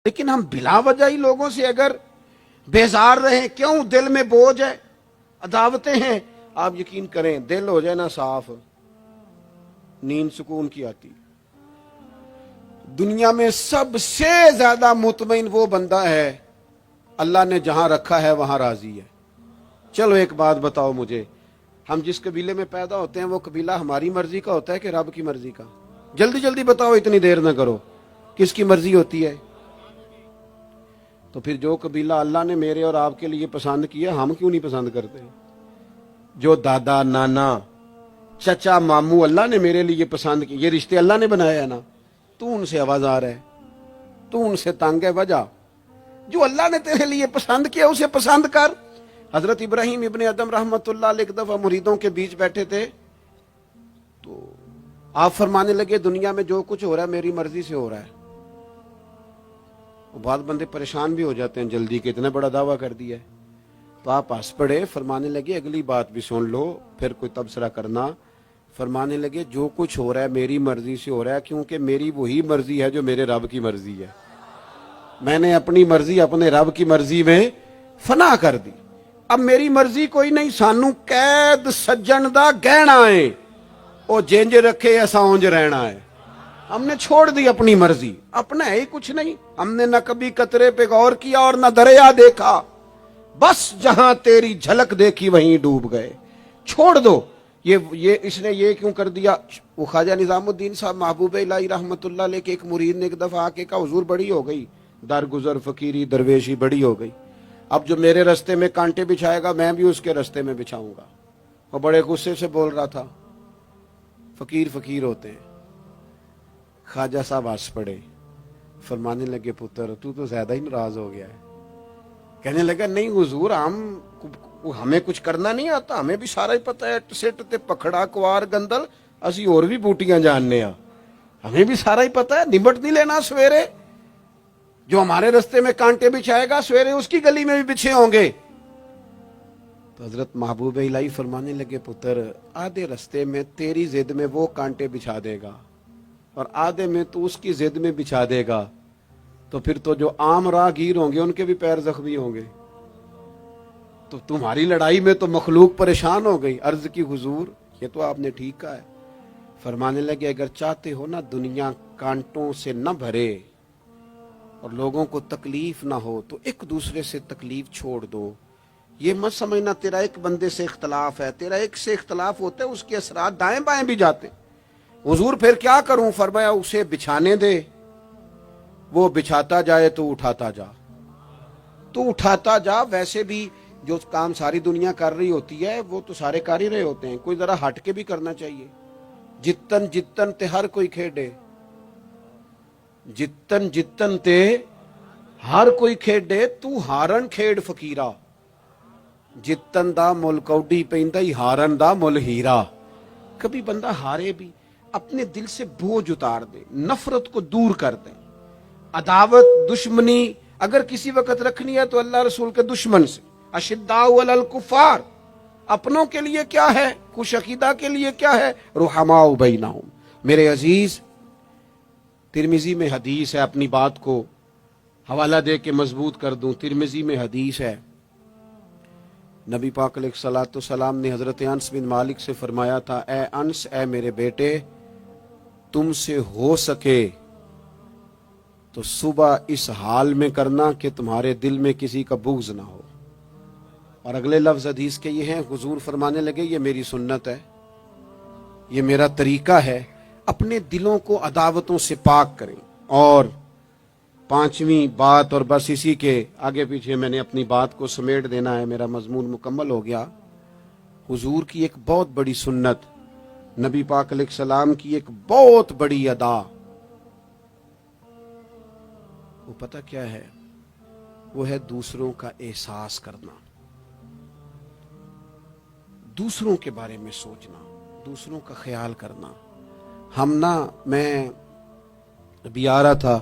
لیکن ہم بلا وجہ ہی لوگوں سے اگر بیزار رہیں، کیوں؟ دل میں بوجھ ہے، عداوتیں ہیں، آپ یقین کریں دل ہو جائے نا صاف، نیند سکون کی آتی۔ دنیا میں سب سے زیادہ مطمئن وہ بندہ ہے اللہ نے جہاں رکھا ہے وہاں راضی ہے۔ چلو ایک بات بتاؤ مجھے، ہم جس قبیلے میں پیدا ہوتے ہیں وہ قبیلہ ہماری مرضی کا ہوتا ہے کہ رب کی مرضی کا؟ جلدی جلدی بتاؤ، اتنی دیر نہ کرو، کس کی مرضی ہوتی ہے؟ تو پھر جو قبیلہ اللہ نے میرے اور آپ کے لیے پسند کیا، ہم کیوں نہیں پسند کرتے؟ جو دادا نانا چچا ماموں اللہ نے میرے لیے پسند کیے، یہ رشتے اللہ نے بنایا ہے نا، تو ان سے آوازار ہے، تو ان سے تنگ ہے، وجہ جو اللہ نے تیرے لیے پسند کیا اسے پسند کر۔ حضرت ابراہیم ابن ادم رحمت اللہ علیہ ایک دفعہ مریدوں کے بیچ بیٹھے تھے، تو آپ فرمانے لگے دنیا میں جو کچھ ہو رہا ہے میری مرضی سے ہو رہا ہے۔ بعض بندے پریشان بھی ہو جاتے ہیں جلدی کہ اتنا بڑا دعویٰ کر دیا ہے، تو آپ ہنس پڑے، فرمانے لگے اگلی بات بھی سن لو پھر کوئی تبصرہ کرنا۔ فرمانے لگے جو کچھ ہو رہا ہے میری مرضی سے ہو رہا ہے، کیونکہ میری وہی مرضی ہے جو میرے رب کی مرضی ہے۔ میں نے اپنی مرضی اپنے رب کی مرضی میں فنا کر دی، اب میری مرضی کوئی نہیں، سانو قید سجن دا گہنا ہے، او جنج رکھے ایسا اونج رہنا ہے۔ ہم نے چھوڑ دی اپنی مرضی، اپنا ہے ہی کچھ نہیں، ہم نے نہ کبھی قطرے پہ غور کیا اور نہ دریا دیکھا، بس جہاں تیری جھلک دیکھی وہیں ڈوب گئے۔ چھوڑ دو یہ اس نے یہ کیوں کر دیا؟ وہ خواجہ نظام الدین صاحب محبوب الہی رحمت اللہ علیہ کے ایک مرید نے ایک دفعہ آ کے کہا حضور بڑی ہو گئی درگزر فقیری درویشی بڑی ہو گئی، اب جو میرے رستے میں کانٹے بچھائے گا میں بھی اس کے رستے میں بچھاؤں گا۔ وہ بڑے غصے سے بول رہا تھا، فقیر فقیر ہوتے ہیں۔ خواجہ صاحب ہنس پڑے، فرمانے لگے پتر تو زیادہ ہی ناراض ہو گیا ہے۔ کہنے لگا نہیں حضور، ہمیں کچھ کرنا نہیں آتا، ہمیں بھی سارا ہی پتہ ہے، سٹ تے پکھڑا کوار گندل اسی اور بھی بوٹیاں جاننے ہاں، ہمیں بھی سارا ہی پتہ ہے، نمٹ نہیں لینا سویرے، جو ہمارے رستے میں کانٹے بچھائے گا سویرے اس کی گلی میں بھی بچھے ہوں گے۔ تو حضرت محبوب الہی فرمانے لگے پتر آدھے رستے میں تیری ضد میں وہ کانٹے بچھا دے گا اور آدھے میں تو اس کی ضد میں بچھا دے گا، تو پھر تو جو عام راہگیر ہوں گے ان کے بھی پیر زخمی ہوں گے، تو تمہاری لڑائی میں تو مخلوق پریشان ہو گئی۔ عرض کی حضور یہ تو آپ نے ٹھیک کہا ہے۔ فرمانے لگے اگر چاہتے ہو نا دنیا کانٹوں سے نہ بھرے اور لوگوں کو تکلیف نہ ہو تو ایک دوسرے سے تکلیف چھوڑ دو۔ یہ مت سمجھنا تیرا ایک بندے سے اختلاف ہے، تیرا ایک سے اختلاف ہوتا ہے اس کے اثرات دائیں بائیں بھی جاتے۔ حضور پھر کیا کروں؟ فرمایا اسے بچھانے دے، وہ بچھاتا جائے تو اٹھاتا جا، تو اٹھاتا جا۔ ویسے بھی جو کام ساری دنیا کر رہی ہوتی ہے وہ تو سارے کر ہی رہے ہوتے ہیں، کوئی ذرا ہٹ کے بھی کرنا چاہیے۔ جتن جتن تے ہر کوئی کھیڈے، جتن جتن تے ہر کوئی کھیڈے، تو ہارن کھیڈ فقیرا، جتن دا مل کوڈی پیندا ہی ہارن دا مل ہیرا۔ کبھی بندہ ہارے بھی اپنے دل سے بوجھ اتار دے، نفرت کو دور کر دے، عداوت دشمنی اگر کسی وقت رکھنی ہے تو اللہ رسول کے دشمن سے۔ اشداء علی الکفار، اپنوں کے لیے کیا ہے، خوش عقیدہ کے لیے کیا ہے، رحماء بینہم۔ میرے عزیز ترمذی میں حدیث ہے، اپنی بات کو حوالہ دے کے مضبوط کر دوں، ترمذی میں حدیث ہے، نبی پاک علیہ الصلوۃ والسلام نے حضرت انس بن مالک سے فرمایا تھا، اے انس، اے میرے بیٹے، تم سے ہو سکے تو صبح اس حال میں کرنا کہ تمہارے دل میں کسی کا بغض نہ ہو۔ اور اگلے لفظ حدیث کے یہ ہیں، حضور فرمانے لگے یہ میری سنت ہے، یہ میرا طریقہ ہے، اپنے دلوں کو عداوتوں سے پاک کریں۔ اور پانچویں بات، اور بس اسی کے آگے پیچھے میں نے اپنی بات کو سمیٹ دینا ہے، میرا مضمون مکمل ہو گیا۔ حضور کی ایک بہت بڑی سنت، نبی پاک علیہ السلام کی ایک بہت بڑی ادا، وہ پتہ کیا ہے؟ وہ ہے دوسروں کا احساس کرنا، دوسروں کے بارے میں سوچنا، دوسروں کا خیال کرنا۔ میں ابھی آ رہا تھا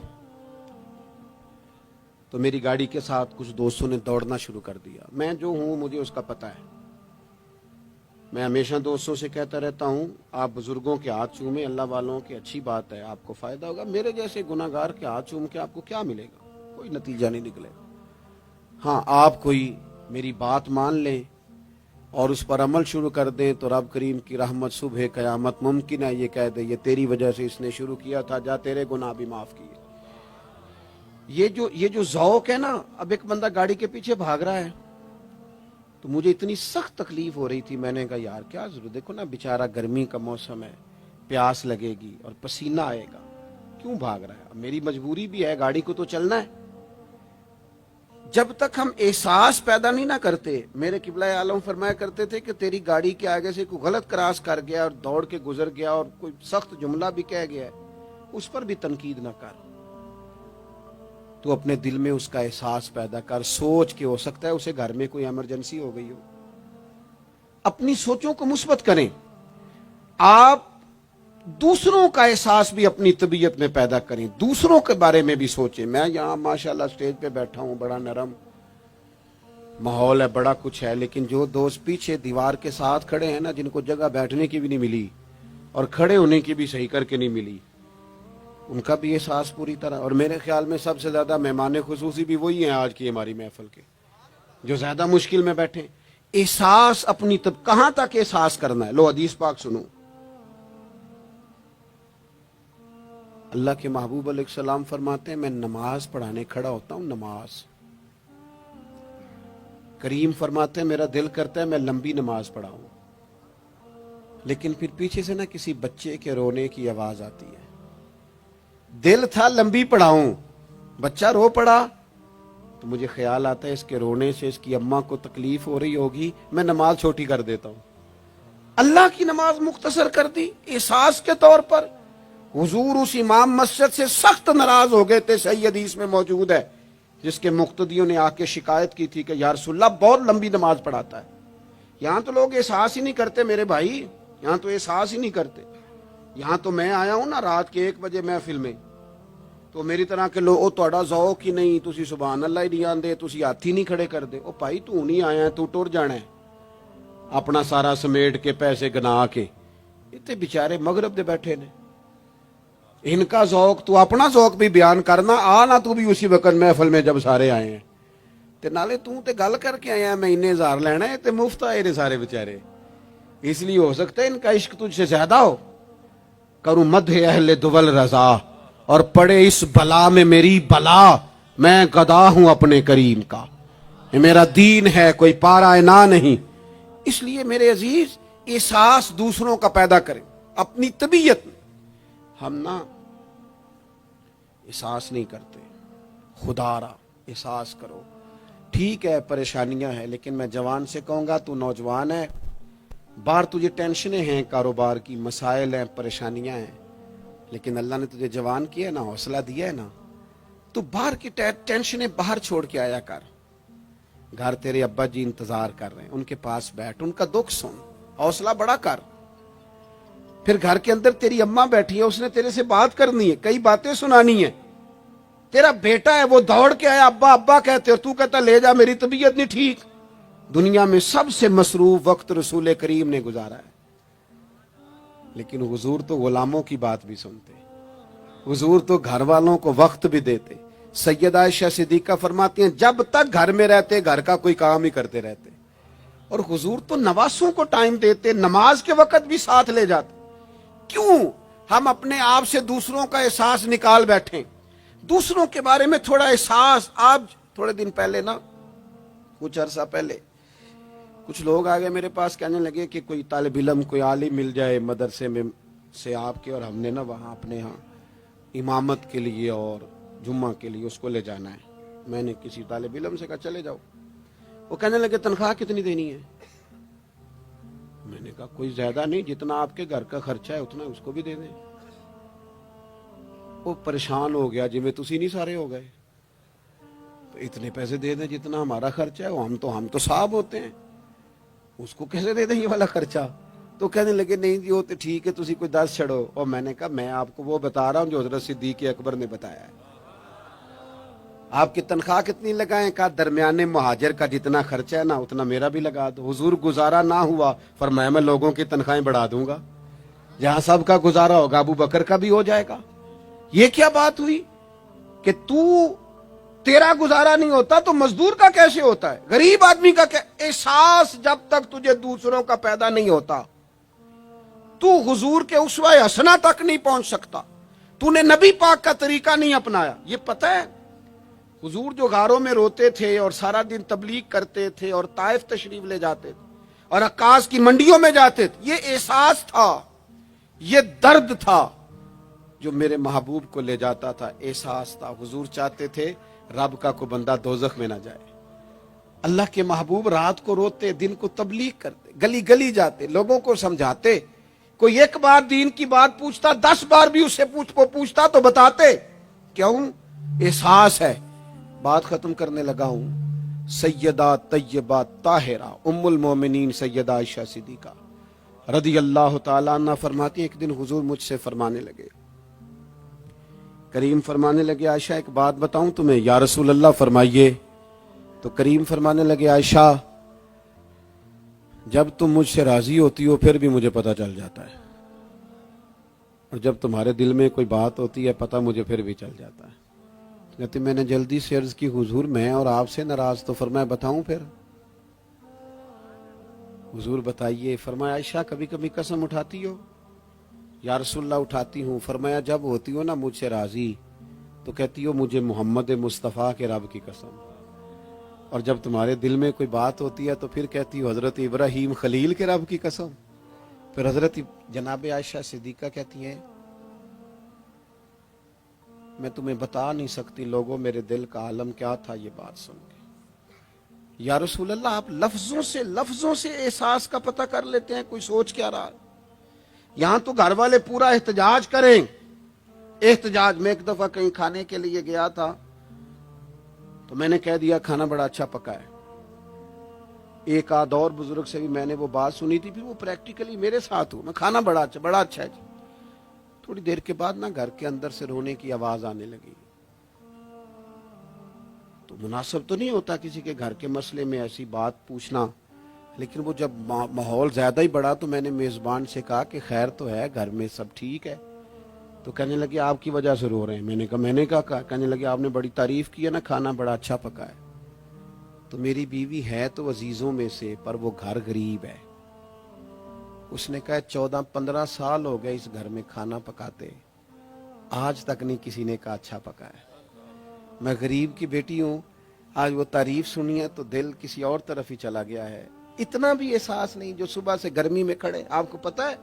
تو میری گاڑی کے ساتھ کچھ دوستوں نے دوڑنا شروع کر دیا۔ میں جو ہوں مجھے اس کا پتہ ہے، میں ہمیشہ دوستوں سے کہتا رہتا ہوں آپ بزرگوں کے ہاتھ چومیں، اللہ والوں کی اچھی بات ہے، آپ کو فائدہ ہوگا، میرے جیسے گناہگار کے ہاتھ چوم کے آپ کو کیا ملے گا؟ کوئی نتیجہ نہیں نکلے. ہاں آپ کوئی میری بات مان لیں اور اس پر عمل شروع کر دیں تو رب کریم کی رحمت صبح قیامت ممکن ہے یہ کہہ دے یہ تیری وجہ سے اس نے شروع کیا تھا، جا تیرے گناہ بھی معاف کیے. یہ جو ذوق ہے نا، اب ایک بندہ گاڑی کے پیچھے بھاگ رہا ہے تو مجھے اتنی سخت تکلیف ہو رہی تھی، میں نے کہا یار کیا ضرورت، دیکھو نا بیچارہ گرمی کا موسم ہے، پیاس لگے گی اور پسینہ آئے گا، کیوں بھاگ رہا ہے؟ میری مجبوری بھی ہے، گاڑی کو تو چلنا ہے. جب تک ہم احساس پیدا نہیں نہ کرتے، میرے قبلہ عالم فرمایا کرتے تھے کہ تیری گاڑی کے آگے سے کوئی غلط کراس کر گیا اور دوڑ کے گزر گیا اور کوئی سخت جملہ بھی کہہ گیا ہے، اس پر بھی تنقید نہ کر، تو اپنے دل میں اس کا احساس پیدا کر، سوچ کے ہو سکتا ہے اسے گھر میں کوئی ایمرجنسی ہو گئی ہو. اپنی سوچوں کو مثبت کریں. آپ دوسروں کا احساس بھی اپنی طبیعت میں پیدا کریں، دوسروں کے بارے میں بھی سوچیں. میں یہاں ماشاءاللہ اسٹیج پہ بیٹھا ہوں، بڑا نرم ماحول ہے، بڑا کچھ ہے، لیکن جو دوست پیچھے دیوار کے ساتھ کھڑے ہیں نا، جن کو جگہ بیٹھنے کی بھی نہیں ملی اور کھڑے ہونے کی بھی صحیح کر کے نہیں ملی، ان کا بھی احساس پوری طرح. اور میرے خیال میں سب سے زیادہ مہمان خصوصی بھی وہی ہیں آج کی ہماری محفل کے، جو زیادہ مشکل میں بیٹھے. احساس اپنی کہاں تک احساس کرنا ہے؟ لو حدیث پاک سنو. اللہ کے محبوب علیہ السلام فرماتے ہیں میں نماز پڑھانے کھڑا ہوتا ہوں، نماز. کریم فرماتے ہیں میرا دل کرتا ہے میں لمبی نماز پڑھاؤں، لیکن پھر پیچھے سے نہ کسی بچے کے رونے کی آواز آتی ہے. دل تھا لمبی پڑھاؤں، بچہ رو پڑا تو مجھے خیال آتا ہے اس کے رونے سے اس کی اماں کو تکلیف ہو رہی ہوگی، میں نماز چھوٹی کر دیتا ہوں. اللہ کی نماز مختصر کر دی احساس کے طور پر. حضور اس امام مسجد سے سخت ناراض ہو گئے تھے، صحیح حدیث میں موجود ہے، جس کے مقتدیوں نے آ کے شکایت کی تھی کہ یا رسول اللہ بہت لمبی نماز پڑھاتا ہے. یہاں تو لوگ احساس ہی نہیں کرتے میرے بھائی، یہاں تو احساس ہی نہیں کرتے. یہاں تو میں آیا ہوں نا رات کے 1 بجے محفل میں، تو میری طرح کے لوگ تہاڈا ذوق ہی نہیں، تسی سبحان اللہ ہی نہیں آندے، تسی ہاتھ ہی نہیں کھڑے کر دے. او بھائی تو نہیں آیا ہے، تو ٹر جانا ہے اپنا سارا سمیٹ کے پیسے گنا کے. اتنے بیچارے مغرب دے بیٹھے نے، ان کا ذوق تو اپنا ذوق بھی بیان کرنا، آنا تو بھی اسی وقت محفل میں جب سارے آئے ہیں تے نالے تو تے گل کر کے آیا میں انہیں ہزار لینا ہے تے مفت آئے نے سارے بیچارے. اس لیے ہو سکتا ہے ان کا عشق تجھ سے زیادہ ہو. کروں مدح اہل دول رضا اور پڑے اس بلا میں میری بلا، میں گدا ہوں اپنے کریم کا، یہ میرا دین ہے کوئی پارا نہ نہیں. اس لیے میرے عزیز احساس دوسروں کا پیدا کریں اپنی طبیعت میں. ہم نا احساس نہیں کرتے، خدا را احساس کرو. ٹھیک ہے پریشانیاں ہیں، لیکن میں جوان سے کہوں گا تو نوجوان ہے، باہر تجھے ٹینشنیں ہیں، کاروبار کی مسائل ہیں، پریشانیاں ہیں، لیکن اللہ نے تجھے جوان کیا ہے نا، حوصلہ دیا ہے نا، تو باہر کی ٹینشنیں باہر چھوڑ کے آیا کر. گھر تیرے ابا جی انتظار کر رہے ہیں، ان کے پاس بیٹھ، ان کا دکھ سن، حوصلہ بڑا کر. پھر گھر کے اندر تیری اماں بیٹھی ہے، اس نے تیرے سے بات کرنی ہے، کئی باتیں سنانی ہے. تیرا بیٹا ہے وہ دوڑ کے آیا ابا ابا کہتے اور تو کہتا لے جا میری طبیعت نہیں ٹھیک. دنیا میں سب سے مصروف وقت رسول کریم نے گزارا ہے، لیکن حضور تو غلاموں کی بات بھی سنتے، حضور تو گھر والوں کو وقت بھی دیتے. سیدہ عائشہ صدیقہ فرماتی ہیں جب تک گھر میں رہتے گھر کا کوئی کام ہی کرتے رہتے. اور حضور تو نواسوں کو ٹائم دیتے، نماز کے وقت بھی ساتھ لے جاتے. کیوں ہم اپنے آپ سے دوسروں کا احساس نکال بیٹھیں، دوسروں کے بارے میں تھوڑا احساس. آپ تھوڑے دن پہلے نا، کچھ عرصہ پہلے کچھ لوگ آ گئے میرے پاس، کہنے لگے کہ کوئی طالب علم کوئی عالم مل جائے مدرسے میں سے آپ کے، اور ہم نے نا وہاں اپنے ہاں امامت کے لیے اور جمعہ کے لیے اس کو لے جانا ہے. میں نے کسی طالب علم سے کہا چلے جاؤ. وہ کہنے لگے تنخواہ کتنی دینی ہے؟ میں نے کہا کوئی زیادہ نہیں، جتنا آپ کے گھر کا خرچہ ہے اتنا اس کو بھی دے دیں. وہ پریشان ہو گیا، جی میں تسی نہیں سارے ہو گئے، تو اتنے پیسے دے دیں جتنا ہمارا خرچہ ہے. ہم تو صاحب ہوتے ہیں، اس کو کیسے دے دیں یہ والا خرچہ؟ تو کہنے لگے نہیں جی وہ تو ٹھیک ہے تسی کوئی 10 چھڑو. اور میں نے کہا میں آپ کو وہ بتا رہا ہوں جو حضرت صدیق اکبر نے بتایا ہے. آپ کی تنخواہ کتنی لگائیں؟ کہا درمیانے مہاجر کا جتنا خرچہ ہے نا اتنا میرا بھی لگا دو. حضور گزارا نہ ہوا، فرمایا میں لوگوں کی تنخواہیں بڑھا دوں گا، جہاں سب کا گزارا ہوگا ابو بکر کا بھی ہو جائے گا. یہ کیا بات ہوئی کہ تو تیرا گزارا نہیں ہوتا تو مزدور کا کیسے ہوتا ہے؟ غریب آدمی کا احساس جب تک تجھے دوسروں کا پیدا نہیں ہوتا تو حضور کے اسوہ حسنہ تک نہیں پہنچ سکتا. تو نے نبی پاک کا طریقہ نہیں اپنایا. یہ پتہ ہے حضور جو غاروں میں روتے تھے اور سارا دن تبلیغ کرتے تھے اور طائف تشریف لے جاتے تھے اور عکاظ کی منڈیوں میں جاتے تھے، یہ احساس تھا، یہ درد تھا جو میرے محبوب کو لے جاتا تھا. احساس تھا. حضور چاہتے تھے رب کا کوئی بندہ دوزخ میں نہ جائے. اللہ کے محبوب رات کو روتے، دن کو تبلیغ کرتے، گلی گلی جاتے، لوگوں کو سمجھاتے. کوئی ایک بار دین کی بات پوچھتا، 10 بار بھی اس سے پوچھتا تو بتاتے. کیوں؟ احساس ہے. بات ختم کرنے لگا ہوں. سیدہ طیبہ طاہرہ ام المومنین سیدہ عائشہ صدیقہ رضی اللہ تعالیٰ عنہ فرماتی، ایک دن حضور مجھ سے فرمانے لگے، کریم فرمانے لگے، عائشہ ایک بات بتاؤں تمہیں؟ یا رسول اللہ فرمائیے. تو کریم فرمانے لگے، عائشہ جب تم مجھ سے راضی ہوتی ہو پھر بھی مجھے پتہ چل جاتا ہے، اور جب تمہارے دل میں کوئی بات ہوتی ہے پتہ مجھے پھر بھی چل جاتا ہے. کہتے میں نے جلدی سے عرض کی، حضور میں اور آپ سے ناراض. تو فرمایا بتاؤں پھر؟ حضور بتائیے. فرمایا عائشہ کبھی کبھی قسم اٹھاتی ہو؟ یا رسول اللہ اٹھاتی ہوں. فرمایا جب ہوتی ہو نا مجھ سے راضی تو کہتی ہو مجھے محمد مصطفیٰ کے رب کی قسم، اور جب تمہارے دل میں کوئی بات ہوتی ہے تو پھر کہتی ہو حضرت ابراہیم خلیل کے رب کی قسم. پھر حضرت جناب عائشہ صدیقہ کہتی ہیں میں تمہیں بتا نہیں سکتی لوگوں میرے دل کا عالم کیا تھا یہ بات سن کے. یا رسول اللہ آپ لفظوں سے احساس کا پتہ کر لیتے ہیں کوئی سوچ کیا رہا. یہاں تو گھر والے پورا احتجاج کریں. احتجاج. میں ایک دفعہ کہیں کھانے کے لیے گیا تھا تو میں نے کہہ دیا کھانا بڑا اچھا پکا ہے. ایک آدھ اور بزرگ سے بھی میں نے وہ بات سنی تھی، پھر وہ پریکٹیکلی میرے ساتھ ہوں میں، کھانا بڑا اچھا ہے جی. تھوڑی دیر کے بعد نا گھر کے اندر سے رونے کی آواز آنے لگی. تو مناسب تو نہیں ہوتا کسی کے گھر کے مسئلے میں ایسی بات پوچھنا، لیکن وہ جب ماحول زیادہ ہی بڑا تو میں نے میزبان سے کہا کہ خیر تو ہے گھر میں سب ٹھیک ہے؟ تو کہنے لگے آپ کی وجہ سے رو رہے ہیں. میں نے کہا کہنے لگے آپ نے بڑی تعریف کی ہے نا کھانا بڑا اچھا پکا ہے. تو میری بیوی ہے تو عزیزوں میں سے پر وہ گھر غریب ہے. اس نے کہا 14-15 سال ہو گئے اس گھر میں کھانا پکاتے، آج تک نہیں کسی نے کہا اچھا پکا ہے. میں غریب کی بیٹی ہوں، آج وہ تعریف سنی ہے تو دل کسی اور طرف ہی چلا گیا ہے. اتنا بھی احساس نہیں جو صبح سے گرمی میں کھڑے. آپ کو پتہ ہے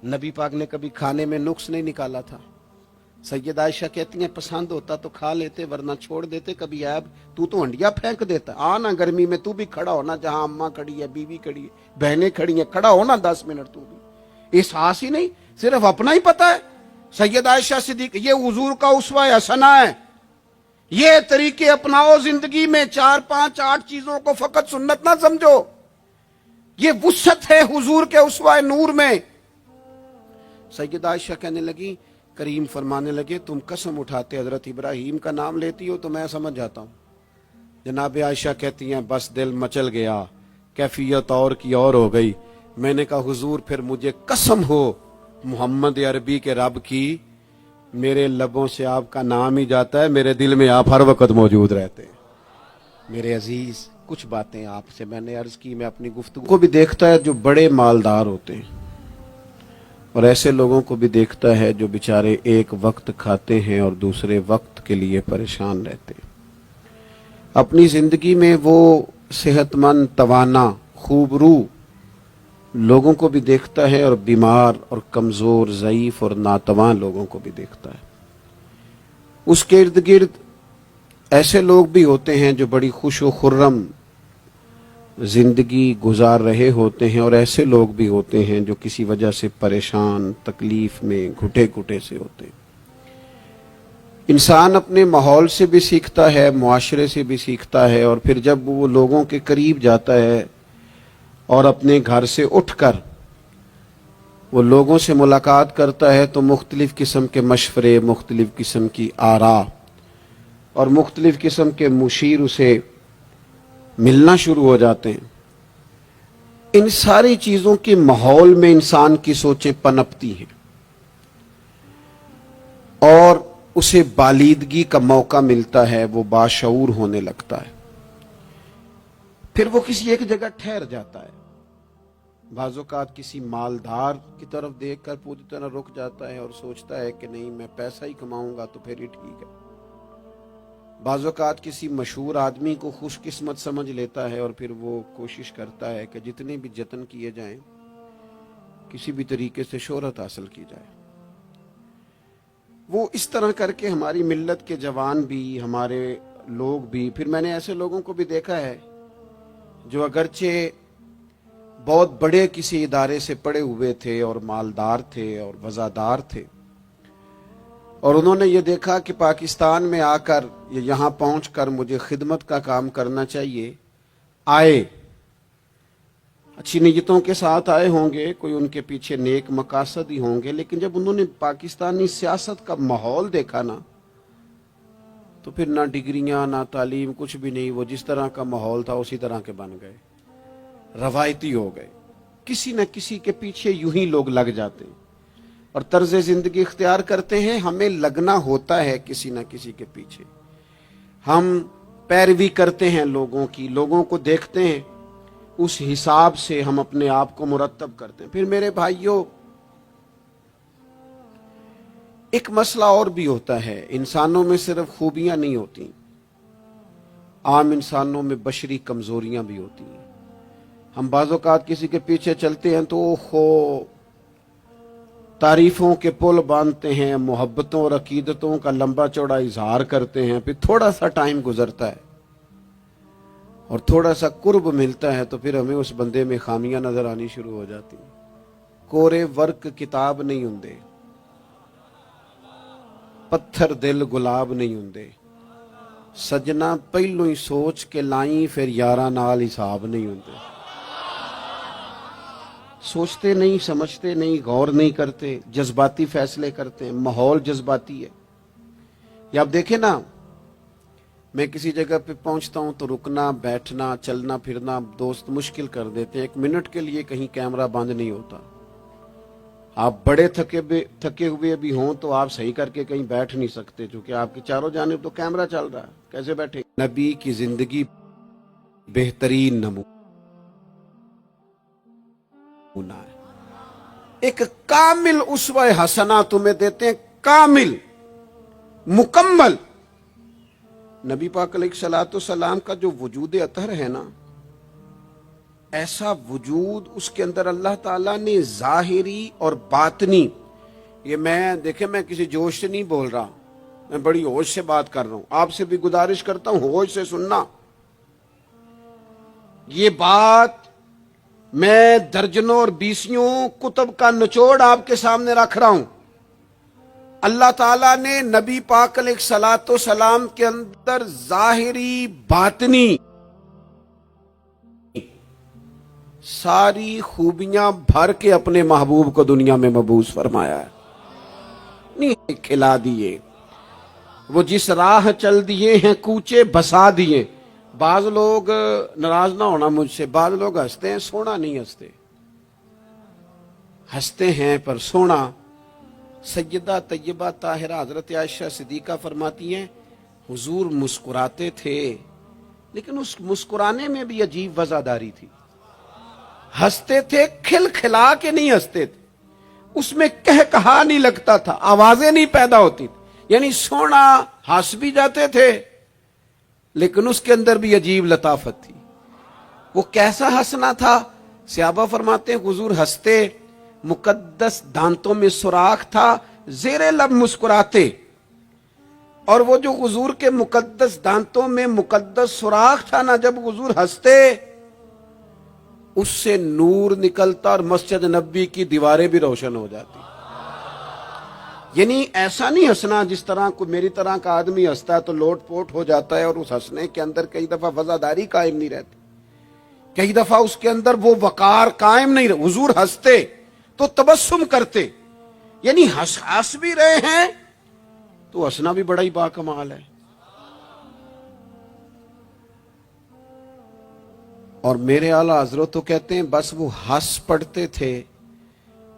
نبی پاک نے کبھی کھانے میں نقص نہیں نکالا تھا. سیدہ عائشہ کہتی ہیں پسند ہوتا تو کھا لیتے ورنہ چھوڑ دیتے. کبھی عیب تو ہنڈیا پھینک دیتا. آنا گرمی میں تو بھی کھڑا ہونا جہاں اماں کھڑی ہے، بیوی کھڑی ہے، بہنیں کھڑی ہیں، کھڑا ہونا 10 منٹ. تو بھی احساس ہی نہیں، صرف اپنا ہی پتہ ہے. سیدہ عائشہ صدیقہ یہ حضور کا اسوہ حسنہ ہے. یہ طریقے اپناؤ زندگی میں. 4-5-8 چیزوں کو فقط سنت نہ سمجھو، یہ وسعت ہے حضور کے اسوہ نور میں. سیدہ عائشہ کہنے لگی، کریم فرمانے لگے تم قسم اٹھاتے حضرت ابراہیم کا نام لیتی ہو تو میں سمجھ جاتا ہوں. جناب عائشہ کہتی ہیں بس دل مچل گیا، کیفیت اور کی اور ہو گئی. میں نے کہا حضور پھر مجھے قسم ہو محمد عربی کے رب کی، میرے لبوں سے آپ کا نام ہی جاتا ہے، میرے دل میں آپ ہر وقت موجود رہتے ہیں. میرے عزیز کچھ باتیں آپ سے میں نے عرض کی. میں اپنی گفتگو کو بھی دیکھتا ہے جو بڑے مالدار ہوتے ہیں، اور ایسے لوگوں کو بھی دیکھتا ہے جو بیچارے ایک وقت کھاتے ہیں اور دوسرے وقت کے لیے پریشان رہتے ہیں. اپنی زندگی میں وہ صحت مند، توانا، خوبرو لوگوں کو بھی دیکھتا ہے، اور بیمار اور کمزور، ضعیف اور ناتواں لوگوں کو بھی دیکھتا ہے. اس کے ارد گرد ایسے لوگ بھی ہوتے ہیں جو بڑی خوش و خرم زندگی گزار رہے ہوتے ہیں، اور ایسے لوگ بھی ہوتے ہیں جو کسی وجہ سے پریشان، تکلیف میں گھٹے گھٹے سے ہوتے ہیں. انسان اپنے ماحول سے بھی سیکھتا ہے، معاشرے سے بھی سیکھتا ہے، اور پھر جب وہ لوگوں کے قریب جاتا ہے اور اپنے گھر سے اٹھ کر وہ لوگوں سے ملاقات کرتا ہے تو مختلف قسم کے مشورے، مختلف قسم کی آراء اور مختلف قسم کے مشیر اسے ملنا شروع ہو جاتے ہیں. ان ساری چیزوں کے ماحول میں انسان کی سوچیں پنپتی ہیں، اور اسے بالیدگی کا موقع ملتا ہے، وہ باشعور ہونے لگتا ہے، پھر وہ کسی ایک جگہ ٹھہر جاتا ہے۔ بعض اوقات کسی مالدار کی طرف دیکھ کر پوری طرح رک جاتا ہے اور سوچتا ہے کہ نہیں، میں پیسہ ہی کماؤں گا تو پھر ہی ٹھیک ہے۔ بعض اوقات کسی مشہور آدمی کو خوش قسمت سمجھ لیتا ہے اور پھر وہ کوشش کرتا ہے کہ جتنے بھی جتن کیے جائیں کسی بھی طریقے سے شہرت حاصل کی جائے۔ وہ اس طرح کر کے ہماری ملت کے جوان بھی، ہمارے لوگ بھی، پھر میں نے ایسے لوگوں کو بھی دیکھا ہے جو اگرچہ بہت بڑے کسی ادارے سے پڑے ہوئے تھے اور مالدار تھے اور وزادار تھے، اور انہوں نے یہ دیکھا کہ پاکستان میں آ کر، یہاں پہنچ کر مجھے خدمت کا کام کرنا چاہیے، آئے، اچھی نیتوں کے ساتھ آئے ہوں گے، کوئی ان کے پیچھے نیک مقاصد ہی ہوں گے، لیکن جب انہوں نے پاکستانی سیاست کا ماحول دیکھا نا، تو پھر نہ ڈگریاں نہ تعلیم کچھ بھی نہیں، وہ جس طرح کا ماحول تھا اسی طرح کے بن گئے، روایتی ہو گئے، کسی نہ کسی کے پیچھے یوں ہی لوگ لگ جاتے ہیں اور طرز زندگی اختیار کرتے ہیں۔ ہمیں لگنا ہوتا ہے کسی نہ کسی کے پیچھے، ہم پیروی کرتے ہیں لوگوں کی، لوگوں کو دیکھتے ہیں، اس حساب سے ہم اپنے آپ کو مرتب کرتے ہیں۔ پھر میرے بھائیوں، ایک مسئلہ اور بھی ہوتا ہے، انسانوں میں صرف خوبیاں نہیں ہوتی، عام انسانوں میں بشری کمزوریاں بھی ہوتی ہیں۔ ہم بعض اوقات کسی کے پیچھے چلتے ہیں تو تعریفوں کے پل باندھتے ہیں، محبتوں اور عقیدتوں کا لمبا چوڑا اظہار کرتے ہیں، پھر تھوڑا سا ٹائم گزرتا ہے اور تھوڑا سا قرب ملتا ہے تو پھر ہمیں اس بندے میں خامیاں نظر آنی شروع ہو جاتی ہیں۔ کورے ورک کتاب نہیں ہوندے، پتھر دل گلاب نہیں ہوندے، سجنا پہلو ہی سوچ کے لائیں پھر یاراں نال حساب نہیں ہوندے۔ سوچتے نہیں، سمجھتے نہیں، غور نہیں کرتے، جذباتی فیصلے کرتے ہیں، ماحول جذباتی ہے۔ یا آپ دیکھیں نا، میں کسی جگہ پہ پہنچتا ہوں تو رکنا، بیٹھنا، چلنا پھرنا دوست مشکل کر دیتے ہیں، ایک منٹ کے لیے کہیں کیمرہ بند نہیں ہوتا۔ آپ بڑے تھکے ہوئے بھی ہوں تو آپ صحیح کر کے کہیں بیٹھ نہیں سکتے، چونکہ آپ کے چاروں جانب تو کیمرہ چل رہا ہے، کیسے بیٹھے؟ نبی کی زندگی بہترین نمونہ ہے، ایک کامل اسوہ حسنہ تمہیں دیتے ہیں، کامل، مکمل۔ نبی پاک علیہ الصلوۃ والسلام کا جو وجود اطہر ہے نا، ایسا وجود اس کے اندر اللہ تعالیٰ نے ظاہری اور باطنی، یہ میں کسی جوش سے نہیں بول رہا، میں بڑی ہوش سے بات کر رہا ہوں، آپ سے بھی گزارش کرتا ہوں ہوش سے سننا۔ یہ بات میں درجنوں اور بیسیوں کتب کا نچوڑ آپ کے سامنے رکھ رہا ہوں۔ اللہ تعالیٰ نے نبی پاک علیہ الصلوۃ والسلام کے اندر ظاہری باطنی ساری خوبیاں بھر کے اپنے محبوب کو دنیا میں مبعوث فرمایا ہے، نہیں کھلا دیے، وہ جس راہ چل دیے ہیں کوچے بسا دیے۔ بعض لوگ ناراض نہ ہونا مجھ سے، بعض لوگ ہنستے ہیں، سونا نہیں ہنستے، ہنستے ہیں پر سونا۔ سیدہ طیبہ طاہرہ حضرت عائشہ صدیقہ فرماتی ہیں حضور مسکراتے تھے لیکن اس مسکرانے میں بھی عجیب وزاداری تھی، ہنستے تھے کھل کھلا کے نہیں ہنستے تھے، اس میں کہا نہیں لگتا تھا، آوازیں نہیں پیدا ہوتی تھی، یعنی سونا، ہنس بھی جاتے تھے لیکن اس کے اندر بھی عجیب لطافت تھی۔ وہ کیسا ہنسنا تھا؟ صحابہ فرماتے ہیں حضور ہنستے، مقدس دانتوں میں سوراخ تھا، زیر لب مسکراتے، اور وہ جو حضور کے مقدس دانتوں میں مقدس سوراخ تھا نا، جب حضور ہنستے اس سے نور نکلتا اور مسجد نبی کی دیواریں بھی روشن ہو جاتی۔ یعنی ایسا نہیں ہنسنا جس طرح کوئی میری طرح کا آدمی ہنستا ہے تو لوٹ پوٹ ہو جاتا ہے اور اس ہنسنے کے اندر کئی دفعہ وزاداری قائم نہیں رہتی، کئی دفعہ اس کے اندر وہ وقار قائم نہیں رہتا۔ حضور ہنستے تو تبسم کرتے، یعنی ہنس بھی رہے ہیں تو ہنسنا بھی بڑا ہی باکمال ہے۔ اور میرے اعلیٰ حضرت تو کہتے ہیں بس وہ ہنس پڑتے تھے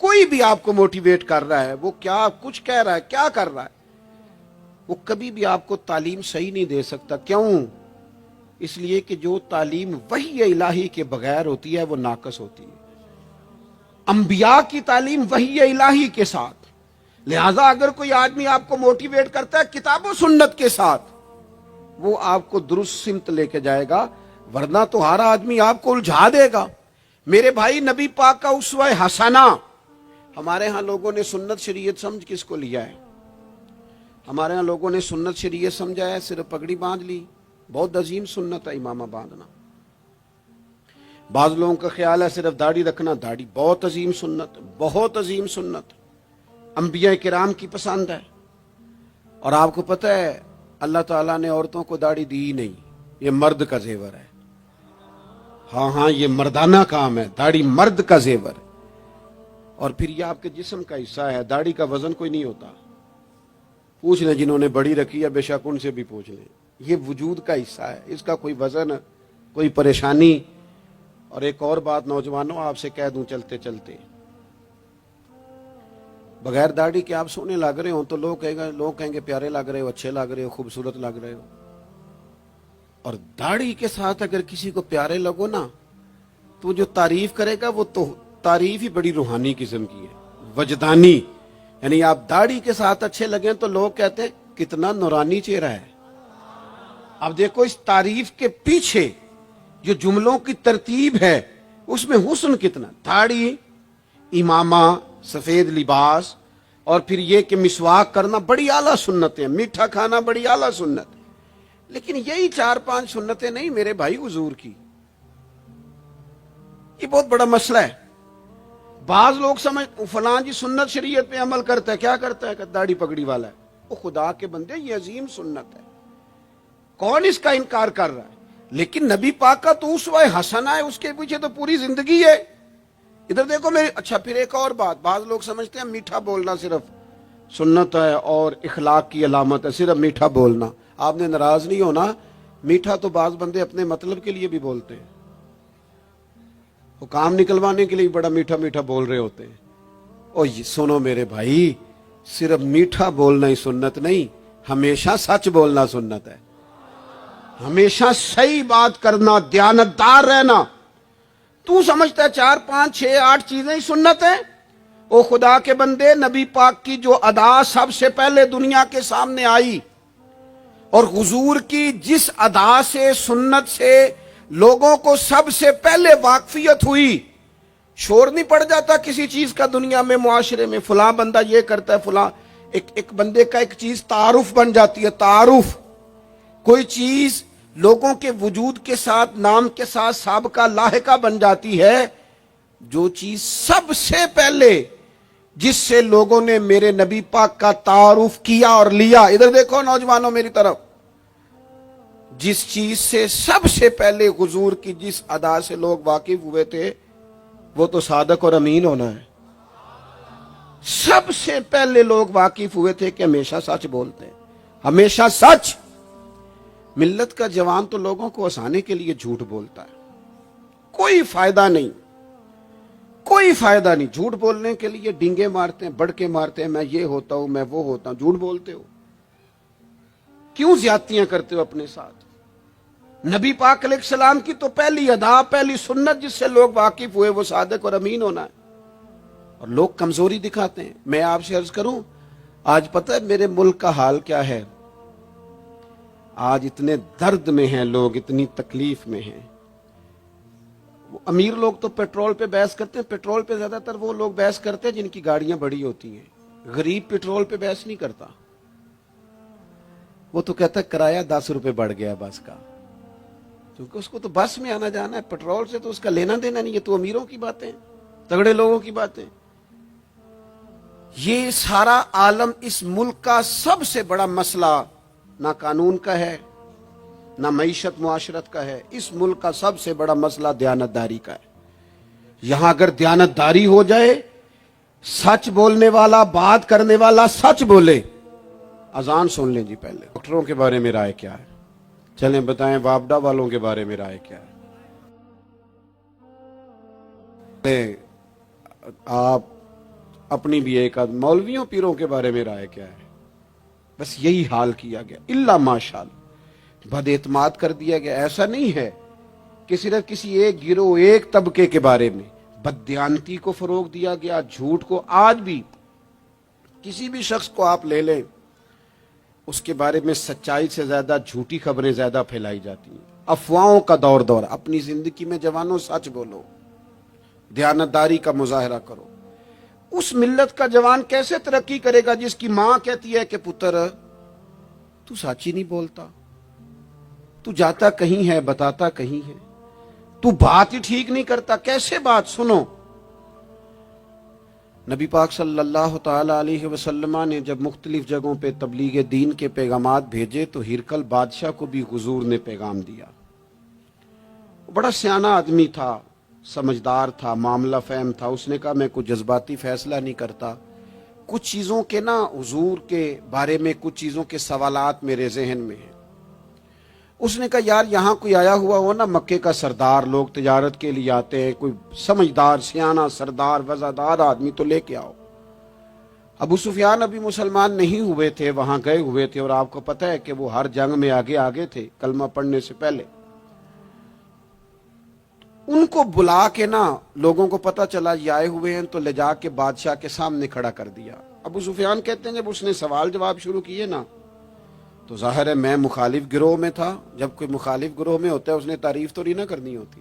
کوئی بھی آپ کو موٹیویٹ کر رہا ہے، وہ کیا کچھ کہہ رہا ہے، کیا کر رہا ہے، وہ کبھی بھی آپ کو تعلیم صحیح نہیں دے سکتا۔ کیوں؟ اس لیے کہ جو تعلیم وحی الہی کے بغیر ہوتی ہے وہ ناقص ہوتی ہے۔ انبیاء کی تعلیم وحی الہی کے ساتھ، لہذا اگر کوئی آدمی آپ کو موٹیویٹ کرتا ہے کتاب و سنت کے ساتھ، وہ آپ کو درست سمت لے کے جائے گا، ورنہ تو ہر آدمی آپ کو الجھا دے گا۔ میرے بھائی، نبی پاک کا اسوہ حسنہ، ہمارے ہاں لوگوں نے سنت شریعت سمجھ کس کو لیا ہے؟ ہمارے ہاں لوگوں نے سنت شریعت سمجھا ہے صرف پگڑی باندھ لی، بہت عظیم سنت ہے امامہ باندھنا۔ بعض لوگوں کا خیال ہے صرف داڑھی رکھنا، داڑھی بہت عظیم سنت، بہت عظیم سنت، انبیاء کرام کی پسند ہے۔ اور آپ کو پتہ ہے اللہ تعالیٰ نے عورتوں کو داڑھی دی ہی نہیں، یہ مرد کا زیور ہے۔ ہاں یہ مردانہ کام ہے، داڑھی مرد کا زیور ہے۔ اور پھر یہ آپ کے جسم کا حصہ ہے، داڑھی کا وزن کوئی نہیں ہوتا۔ پوچھ لیں جنہوں نے بڑی رکھی ہے، بے شک ان سے بھی پوچھ لیں، یہ وجود کا حصہ ہے، اس کا کوئی وزن، کوئی پریشانی۔ اور ایک اور بات نوجوانوں آپ سے کہہ دوں چلتے چلتے، بغیر داڑھی کے آپ سونے لگ رہے ہوں تو لوگ کہیں گے پیارے لگ رہے ہو، اچھے لگ رہے ہو، خوبصورت لگ رہے ہو۔ اور داڑھی کے ساتھ اگر کسی کو پیارے لگو نا تو جو تعریف کرے گا وہ تو تعریف ہی بڑی روحانی قسم کی ہے، وجدانی۔ یعنی آپ داڑھی کے ساتھ اچھے لگیں تو لوگ کہتے ہیں کتنا نورانی چہرہ ہے۔ اب دیکھو اس تعریف کے پیچھے جو جملوں کی ترتیب ہے اس میں حسن کتنا، داڑھی، امامہ، سفید لباس، اور پھر یہ کہ مسواک کرنا بڑی اعلیٰ سنت ہے، میٹھا کھانا بڑی اعلیٰ سنت ہے۔ لیکن یہی 4-5 سنتیں نہیں میرے بھائی حضور کی، یہ بہت بڑا مسئلہ ہے۔ بعض لوگ سمجھ فلاں جی سنت شریعت پہ عمل کرتا ہے، کیا کرتا ہے کہ داڑھی پگڑی والا ہے، وہ خدا کے بندے یہ عظیم سنت ہے، کون اس کا انکار کر رہا ہے؟ لیکن نبی پاک کا تو اسوہ حسنہ ہے، اس کے پیچھے تو پوری زندگی ہے۔ ادھر دیکھو میرے، اچھا پھر ایک اور بات، بعض لوگ سمجھتے ہیں میٹھا بولنا صرف سنت ہے اور اخلاق کی علامت ہے، صرف میٹھا بولنا۔ آپ نے ناراض نہیں ہونا، میٹھا تو بعض بندے اپنے مطلب کے لیے بھی بولتے ہیں، وہ کام نکلوانے کے لیے بڑا میٹھا میٹھا بول رہے ہوتے ہیں۔ اور سنو میرے بھائی، صرف میٹھا بولنا ہی سنت نہیں، ہمیشہ سچ بولنا سنت ہے، ہمیشہ صحیح بات کرنا، دیانتدار رہنا۔ تو سمجھتا ہے 4-5-6-8 چیزیں ہی سنت ہیں؟ او خدا کے بندے، نبی پاک کی جو ادا سب سے پہلے دنیا کے سامنے آئی، اور حضور کی جس ادا سے، سنت سے لوگوں کو سب سے پہلے واقفیت ہوئی، شور نہیں پڑ جاتا کسی چیز کا دنیا میں، معاشرے میں فلاں بندہ یہ کرتا ہے، فلاں ایک بندے کا ایک چیز تعارف بن جاتی ہے، تعارف۔ کوئی چیز لوگوں کے وجود کے ساتھ، نام کے ساتھ سابقہ لاحقہ بن جاتی ہے۔ جو چیز سب سے پہلے جس سے لوگوں نے میرے نبی پاک کا تعارف کیا اور لیا، ادھر دیکھو نوجوانوں میری طرف، جس چیز سے سب سے پہلے حضور کی جس ادا سے لوگ واقف ہوئے تھے وہ تو صادق اور امین ہونا ہے۔ سب سے پہلے لوگ واقف ہوئے تھے کہ ہمیشہ سچ بولتے ہیں، ہمیشہ سچ۔ ملت کا جوان تو لوگوں کو ہنسانے کے لیے جھوٹ بولتا ہے، کوئی فائدہ نہیں، کوئی فائدہ نہیں۔ جھوٹ بولنے کے لیے ڈینگے مارتے ہیں، بڑکے مارتے ہیں، میں یہ ہوتا ہوں، میں وہ ہوتا ہوں۔ جھوٹ بولتے ہو، کیوں زیادتیاں کرتے ہو اپنے ساتھ؟ نبی پاک علیہ السلام کی تو پہلی ادا، پہلی سنت جس سے لوگ واقف ہوئے وہ صادق اور امین ہونا ہے، اور لوگ کمزوری دکھاتے ہیں۔ میں آپ سے عرض کروں، آج پتہ ہے میرے ملک کا حال کیا ہے؟ آج اتنے درد میں ہیں لوگ، اتنی تکلیف میں ہیں۔ امیر لوگ تو پیٹرول پہ بحث کرتے ہیں، پیٹرول پہ زیادہ تر وہ لوگ بحث کرتے ہیں جن کی گاڑیاں بڑی ہوتی ہیں۔ غریب پیٹرول پہ بحث نہیں کرتا، وہ تو کہتا ہے کرایہ 10 روپے بڑھ گیا بس کا، کیونکہ اس کو تو بس میں آنا جانا ہے، پیٹرول سے تو اس کا لینا دینا نہیں۔ یہ تو امیروں کی باتیں، تگڑے لوگوں کی باتیں۔ یہ سارا عالم، اس ملک کا سب سے بڑا مسئلہ نہ قانون کا ہے، نہ معیشت معاشرت کا ہے، اس ملک کا سب سے بڑا مسئلہ دیانتداری کا ہے۔ یہاں اگر دیانتداری ہو جائے، سچ بولنے والا، بات کرنے والا سچ بولے۔ اذان سن لیں جی پہلے۔ ڈاکٹروں کے بارے میں رائے کیا ہے؟ چلیں بتائیں وابڈا والوں کے بارے میں رائے کیا ہے؟ آپ اپنی بھی ایک آدھ مولویوں پیروں کے بارے میں رائے کیا ہے، بس یہی حال کیا گیا، الا ماشاءاللہ بد اعتماد کر دیا گیا۔ ایسا نہیں ہے کہ صرف کسی ایک گروہ ایک طبقے کے بارے میں بددیانتی کو فروغ دیا گیا، جھوٹ کو۔ آج بھی کسی بھی شخص کو آپ لے لیں، اس کے بارے میں سچائی سے زیادہ جھوٹی خبریں زیادہ پھیلائی جاتی ہیں، افواہوں کا دور۔ اپنی زندگی میں جوانوں سچ بولو، دیانتداری کا مظاہرہ کرو۔ اس ملت کا جوان کیسے ترقی کرے گا جس کی ماں کہتی ہے کہ پتر تو سچ ہی نہیں بولتا، تو جاتا کہیں ہے بتاتا کہیں ہے، تو بات ہی ٹھیک نہیں کرتا، کیسے بات سنو۔ نبی پاک صلی اللہ تعالی علیہ وسلم نے جب مختلف جگہوں پہ تبلیغ دین کے پیغامات بھیجے تو ہرقل بادشاہ کو بھی حضور نے پیغام دیا۔ بڑا سیانہ آدمی تھا، سمجھدار تھا، معاملہ فہم تھا۔ اس نے کہا میں کوئی جذباتی فیصلہ نہیں کرتا، کچھ چیزوں کے حضور کے بارے میں کچھ چیزوں کے سوالات میرے ذہن میں ہیں۔ اس نے کہا یار یہاں کوئی آیا ہوا ہو نا، مکے کا سردار، لوگ تجارت کے لیے آتے ہیں، کوئی سمجھدار سیانہ سردار وزادار آدمی تو لے کے آؤ۔ ابو سفیان ابھی مسلمان نہیں ہوئے تھے، وہاں گئے ہوئے تھے، اور آپ کو پتہ ہے کہ وہ ہر جنگ میں آگے تھے کلمہ پڑھنے سے پہلے۔ ان کو بلا کے لوگوں کو پتہ چلا یہ آئے ہوئے ہیں، تو لے جا کے بادشاہ کے سامنے کھڑا کر دیا۔ ابو سفیان کہتے ہیں جب اس نے سوال جواب شروع کیے تو ظاہر ہے میں مخالف گروہ میں تھا۔ جب کوئی مخالف گروہ میں ہوتا ہے اس نے تعریف تو نہیں کرنی ہوتی،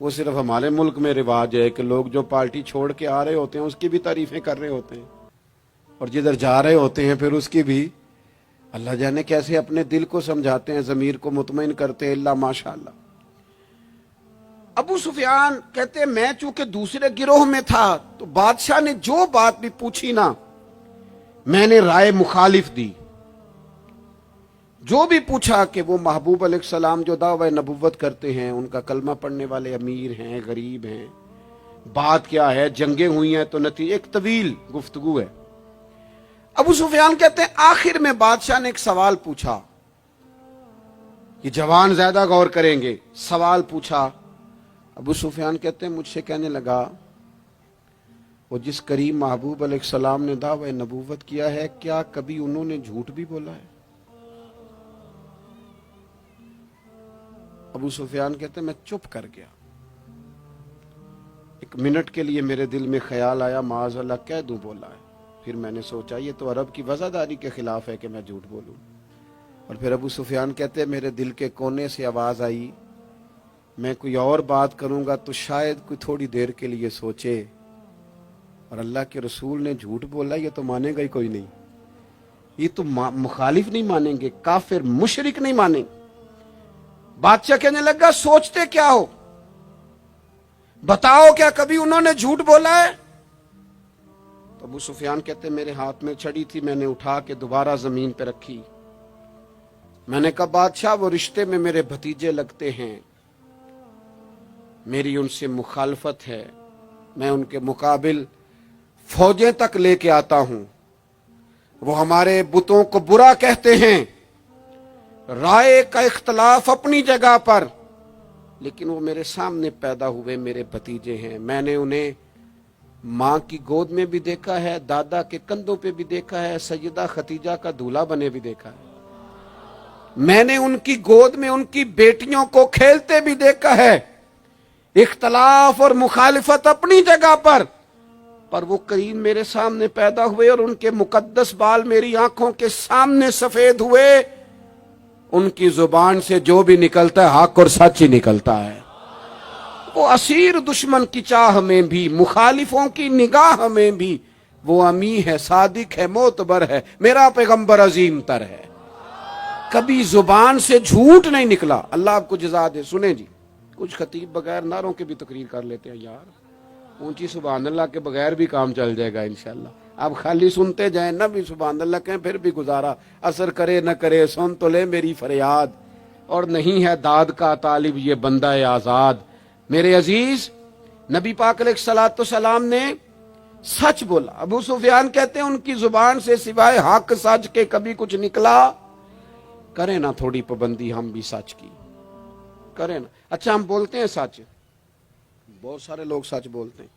وہ صرف ہمارے ملک میں رواج ہے کہ لوگ جو پارٹی چھوڑ کے آ رہے ہوتے ہیں اس کی بھی تعریفیں کر رہے ہوتے ہیں، اور جدھر جا رہے ہوتے ہیں پھر اس کی بھی۔ اللہ جانے کیسے اپنے دل کو سمجھاتے ہیں، ضمیر کو مطمئن کرتے ہیں، اللہ ماشاءاللہ۔ ابو سفیان کہتے ہیں میں چونکہ دوسرے گروہ میں تھا تو بادشاہ نے جو بات بھی پوچھی میں نے رائے مخالف دی۔ جو بھی پوچھا کہ وہ محبوب علیہ السلام جو دعوی نبوت کرتے ہیں، ان کا کلمہ پڑھنے والے امیر ہیں، غریب ہیں، بات کیا ہے، جنگیں ہوئی ہیں، تو نتیجہ ایک طویل گفتگو ہے۔ ابو سفیان کہتے ہیں آخر میں بادشاہ نے ایک سوال پوچھا، یہ جوان زیادہ غور کریں گے، سوال پوچھا۔ ابو سفیان کہتے ہیں مجھ سے کہنے لگا وہ جس کریم محبوب علیہ السلام نے دعوی نبوت کیا ہے، کیا کبھی انہوں نے جھوٹ بھی بولا ہے؟ ابو سفیان کہتے ہیں میں چپ کر گیا۔ ایک منٹ کے لیے میرے دل میں خیال آیا معاذ اللہ کہہ دوں بولا ہے، پھر میں نے سوچا یہ تو عرب کی وزاداری کے خلاف ہے کہ میں جھوٹ بولوں۔ اور پھر ابو سفیان کہتے ہیں میرے دل کے کونے سے آواز آئی میں کوئی اور بات کروں گا تو شاید کوئی تھوڑی دیر کے لیے سوچے، اور اللہ کے رسول نے جھوٹ بولا یہ تو مانے گا ہی کوئی نہیں، یہ تو مخالف نہیں مانیں گے، کافر مشرک نہیں مانیں گے۔ بادشاہ کہنے لگا سوچتے کیا ہو، بتاؤ کیا کبھی انہوں نے جھوٹ بولا ہے؟ تو ابو سفیان کہتے میرے ہاتھ میں چھڑی تھی، میں نے اٹھا کے دوبارہ زمین پہ رکھی۔ میں نے کہا بادشاہ وہ رشتے میں میرے بھتیجے لگتے ہیں، میری ان سے مخالفت ہے، میں ان کے مقابل فوجیں تک لے کے آتا ہوں، وہ ہمارے بتوں کو برا کہتے ہیں، رائے کا اختلاف اپنی جگہ پر، لیکن وہ میرے سامنے پیدا ہوئے میرے بھتیجے ہیں، میں نے انہیں ماں کی گود میں بھی دیکھا ہے، دادا کے کندھوں پہ بھی دیکھا ہے، سیدہ خدیجہ کا دولہا بنے بھی دیکھا ہے، میں نے ان کی گود میں ان کی بیٹیوں کو کھیلتے بھی دیکھا ہے۔ اختلاف اور مخالفت اپنی جگہ پر وہ کریم میرے سامنے پیدا ہوئے اور ان کے مقدس بال میری آنکھوں کے سامنے سفید ہوئے، ان کی زبان سے جو بھی نکلتا ہے حق اور سچ ہی نکلتا ہے۔ وہ اسیر دشمن کی چاہ میں بھی، مخالفوں کی نگاہ میں بھی وہ امی ہے، صادق ہے، معتبر ہے، میرا پیغمبر عظیم تر ہے، کبھی زبان سے جھوٹ نہیں نکلا۔ اللہ آپ کو جزا دے۔ سنیں جی، کچھ خطیب بغیر نعروں کے بھی تقریر کر لیتے ہیں یار، اونچی سبحان اللہ کے بغیر بھی کام چل جائے گا انشاءاللہ۔ آپ خالی سنتے جائیں نہ بھی سبحان اللہ کہیں، پھر بھی گزارا، اثر کرے نہ کرے سن تو لے میری فریاد، اور نہیں ہے داد کا طالب یہ بندہ آزاد۔ میرے عزیز نبی پاک علیہ الصلوۃ والسلام نے سچ بولا۔ ابو سفیان کہتے ہیں ان کی زبان سے سوائے حق سچ کے کبھی کچھ نکلا؟ کریں نا تھوڑی پابندی ہم بھی سچ کی، کریں نا۔ اچھا ہم بولتے ہیں سچ، بہت سارے لوگ سچ بولتے ہیں،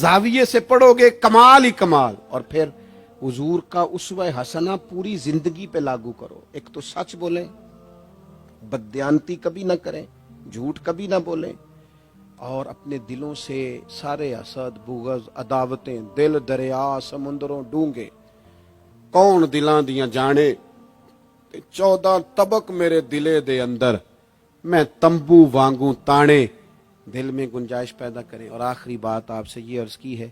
زاویے سے پڑھو گے کمال ہی کمال. اور پھر حضور کا اسوہ حسنہ پوری زندگی پہ لاگو کرو. ایک تو سچ بولیں، بددیانتی کبھی نہ کریں، جھوٹ کبھی نہ بولیں، اور اپنے دلوں سے سارے حسد، بغض، عداوتیں، دل دریا سمندروں ڈونگے کون دلاں دیاں جانے، 14 طبق میرے دلے دے اندر، میں تمبو وانگوں تانے. دل میں گنجائش پیدا کریں. اور آخری بات آپ سے یہ عرض کی ہے،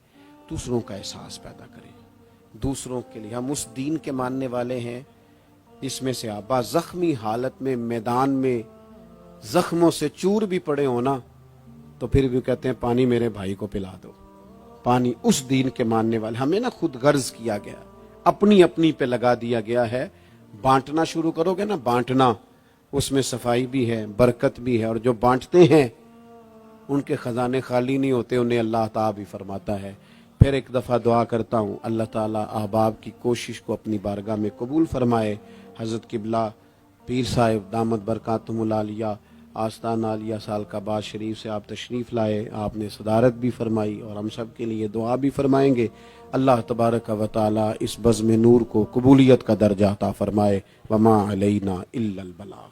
دوسروں کا احساس پیدا کریں. دوسروں کے لیے ہم اس دین کے ماننے والے ہیں جس میں سے آبا زخمی حالت میں میدان میں زخموں سے چور بھی پڑے ہونا تو پھر بھی کہتے ہیں پانی میرے بھائی کو پلا دو. پانی اس دین کے ماننے والے. ہمیں نا خود غرض کیا گیا، اپنی اپنی پہ لگا دیا گیا ہے. بانٹنا شروع کرو گے نا، بانٹنا، اس میں صفائی بھی ہے، برکت بھی ہے. اور جو بانٹتے ہیں ان کے خزانے خالی نہیں ہوتے، انہیں اللہ تعالیٰ بھی فرماتا ہے. پھر ایک دفعہ دعا کرتا ہوں اللہ تعالیٰ احباب کی کوشش کو اپنی بارگاہ میں قبول فرمائے. حضرت قبلہ پیر صاحب دامت برکاتہم العالیہ آستانہ عالیہ سالکاباد شریف سے آپ تشریف لائے، آپ نے صدارت بھی فرمائی اور ہم سب کے لیے دعا بھی فرمائیں گے. اللہ تبارک و تعالیٰ اس بزم نور کو قبولیت کا درجہ عطا فرمائے. وما علینا الا البلاغ.